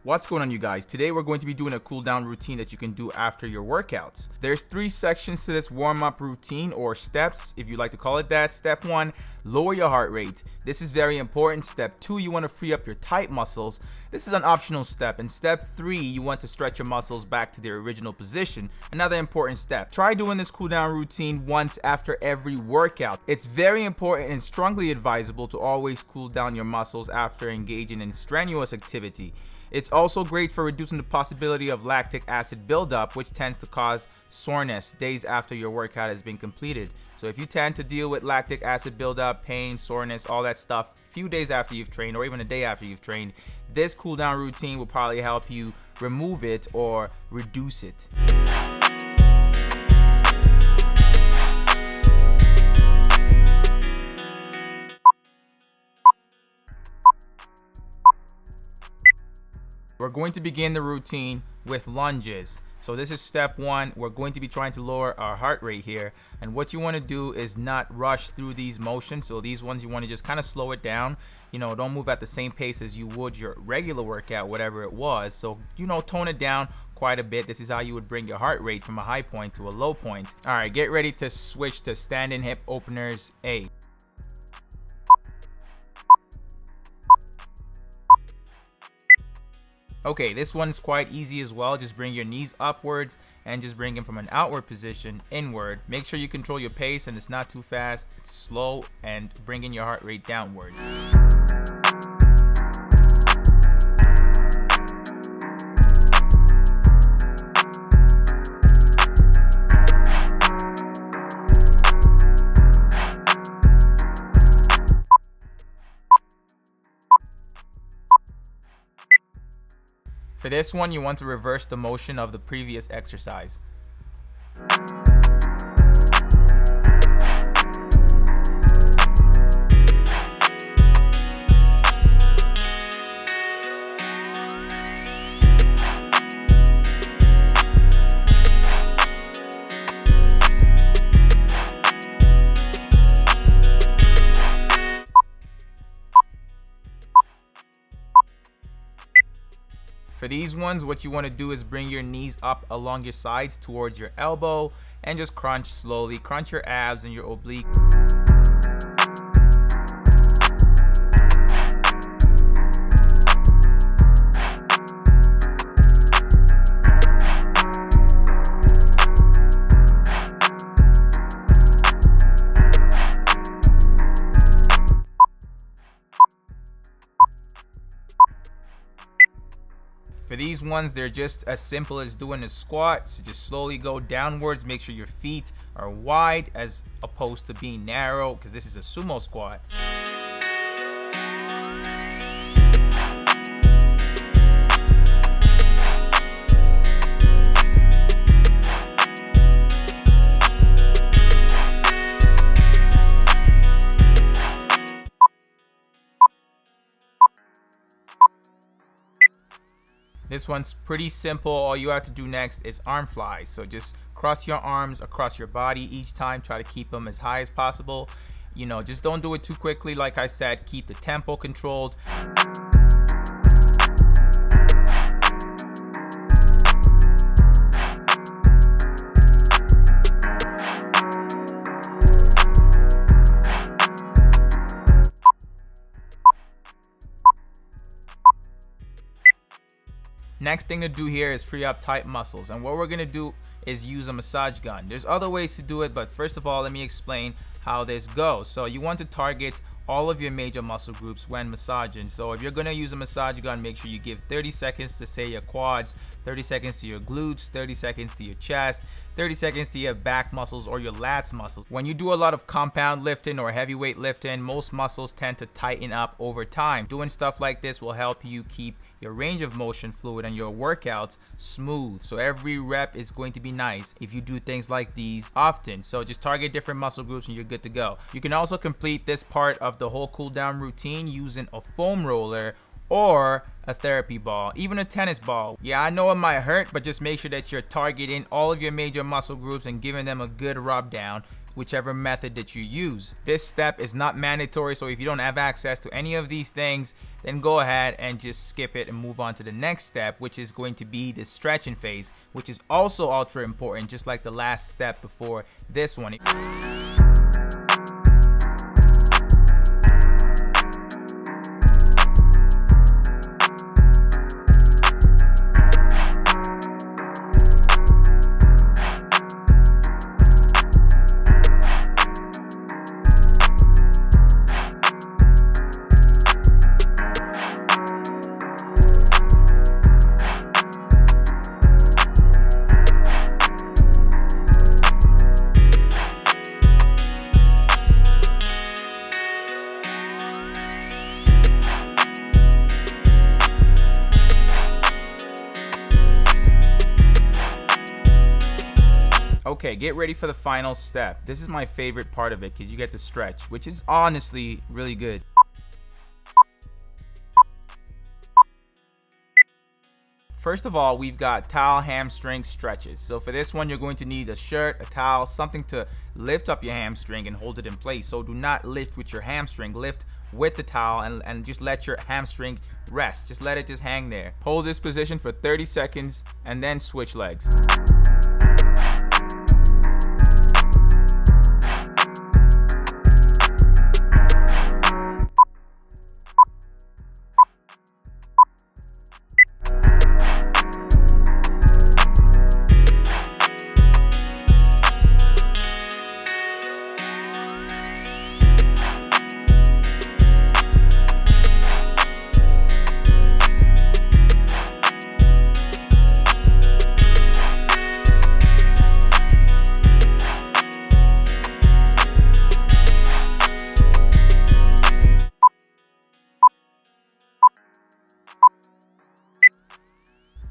What's going on, you guys? Today we're going to be doing a cool down routine that you can do after your workouts. There's 3 sections to this warm-up routine, or steps if you like to call it that. Step 1, lower your heart rate. This is very important. Step 2, you want to free up your tight muscles. This is an optional step. And step 3, you want to stretch your muscles back to their original position. Another important step. Try doing this cool down routine once after every workout. It's very important and strongly advisable to always cool down your muscles after engaging in strenuous activity. It's also great for reducing the possibility of lactic acid buildup, which tends to cause soreness days after your workout has been completed. So if you tend to deal with lactic acid buildup, pain, soreness, all that stuff a few days after you've trained, or even a day after you've trained, this cool down routine will probably help you remove it or reduce it. We're going to begin the routine with lunges. So this is step 1. We're going to be trying to lower our heart rate here. And what you want to do is not rush through these motions. So these ones you want to just kind of slow it down. Don't move at the same pace as you would your regular workout, whatever it was. So, tone it down quite a bit. This is how you would bring your heart rate from a high point to a low point. All right, get ready to switch to standing hip openers A. Okay, this one's quite easy as well. Just bring your knees upwards and just bring them from an outward position inward. Make sure you control your pace and it's not too fast, it's slow, and bringing your heart rate downward. For this one, you want to reverse the motion of the previous exercise. For these ones, what you want to do is bring your knees up along your sides towards your elbow and just crunch slowly. Crunch your abs and your oblique. For these ones, they're just as simple as doing a squat. So just slowly go downwards. Make sure your feet are wide as opposed to being narrow, because this is a sumo squat. This one's pretty simple. All you have to do next is arm flies. So just cross your arms across your body each time. Try to keep them as high as possible. Just don't do it too quickly. Like I said, keep the tempo controlled. Next thing to do here is free up tight muscles, and what we're going to do is use a massage gun. There's other ways to do it, but first of all, let me explain how this goes. So you want to target all of your major muscle groups when massaging. So if you're going to use a massage gun, make sure you give 30 seconds to, say, your quads, 30 seconds to your glutes, 30 seconds to your chest, 30 seconds to your back muscles or your lats muscles. When you do a lot of compound lifting or heavyweight lifting, most muscles tend to tighten up over time. Doing stuff like this will help you keep your range of motion fluid and your workouts smooth. So every rep is going to be nice if you do things like these often. So just target different muscle groups and you're good to go. You can also complete this part of the whole cool down routine using a foam roller or a therapy ball, even a tennis ball. Yeah, I know it might hurt, but just make sure that you're targeting all of your major muscle groups and giving them a good rub down. whichever method that you use. This step is not mandatory, so if you don't have access to any of these things, then go ahead and just skip it and move on to the next step, which is going to be the stretching phase, which is also ultra important, just like the last step before this one. Okay, get ready for the final step. This is my favorite part of it because you get to stretch, which is honestly really good. First of all, we've got towel hamstring stretches. So for this one, you're going to need a shirt, a towel, something to lift up your hamstring and hold it in place. So do not lift with your hamstring, lift with the towel and just let your hamstring rest. Just let it just hang there. Hold this position for 30 seconds and then switch legs.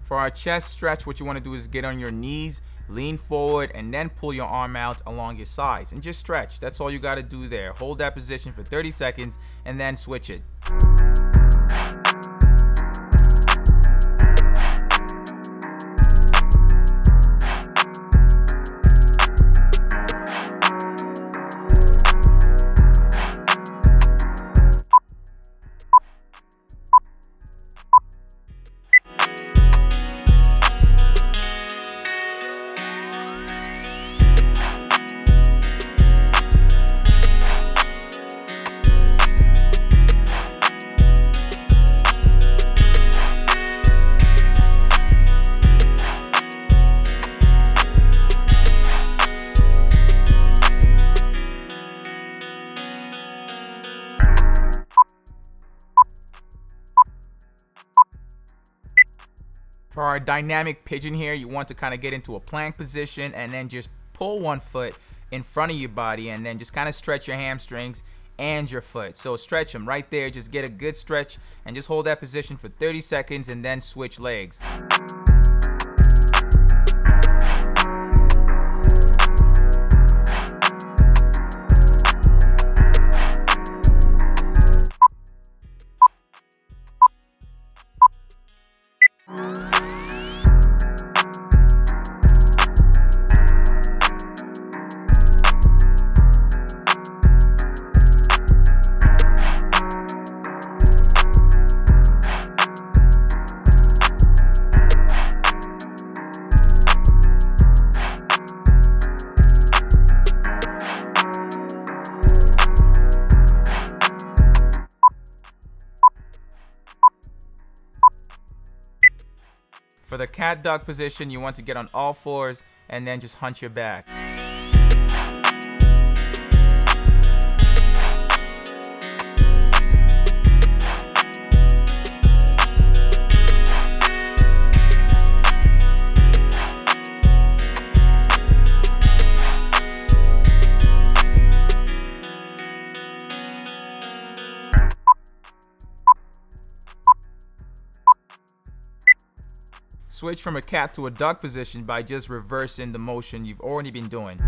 For our chest stretch, what you want to do is get on your knees, lean forward, and then pull your arm out along your sides and just stretch. That's all you got to do there. Hold that position for 30 seconds and then switch it. For our dynamic pigeon here, you want to kind of get into a plank position and then just pull one foot in front of your body and then just kind of stretch your hamstrings and your foot. So stretch them right there, just get a good stretch and just hold that position for 30 seconds and then switch legs. For the cat dog position, you want to get on all fours and then just hunch your back. Switch from a cat to a dog position by just reversing the motion you've already been doing.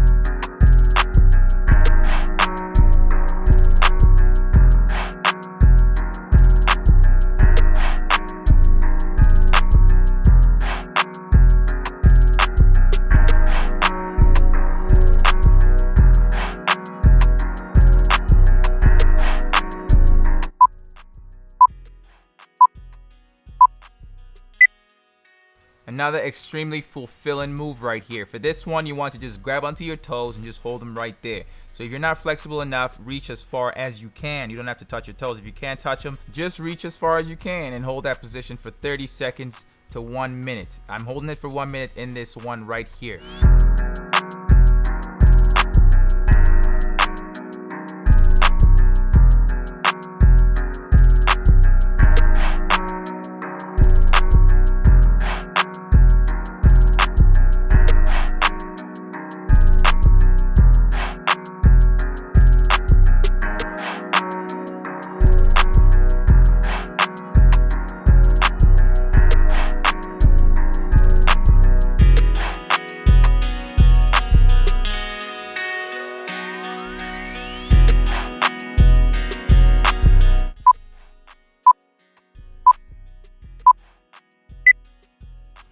Another extremely fulfilling move right here. For this one, you want to just grab onto your toes and just hold them right there. So if you're not flexible enough, reach as far as you can. You don't have to touch your toes. If you can't touch them, just reach as far as you can and hold that position for 30 seconds to 1 minute. I'm holding it for 1 minute in this one right here.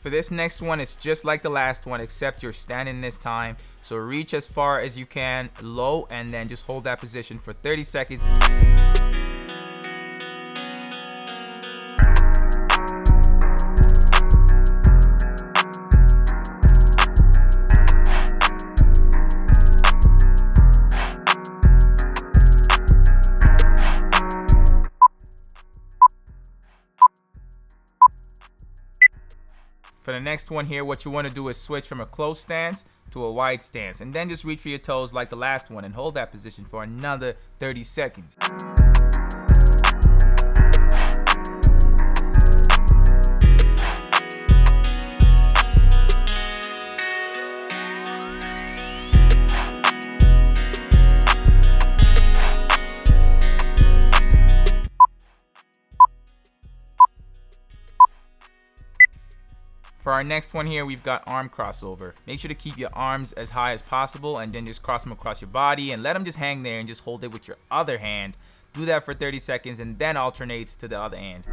For this next one, it's just like the last one, except you're standing this time. So reach as far as you can, low, and then just hold that position for 30 seconds. For the next one here, what you want to do is switch from a close stance to a wide stance, and then just reach for your toes like the last one and hold that position for another 30 seconds. For our next one here, we've got arm crossover. Make sure to keep your arms as high as possible and then just cross them across your body and let them just hang there and just hold it with your other hand. Do that for 30 seconds and then alternate to the other hand.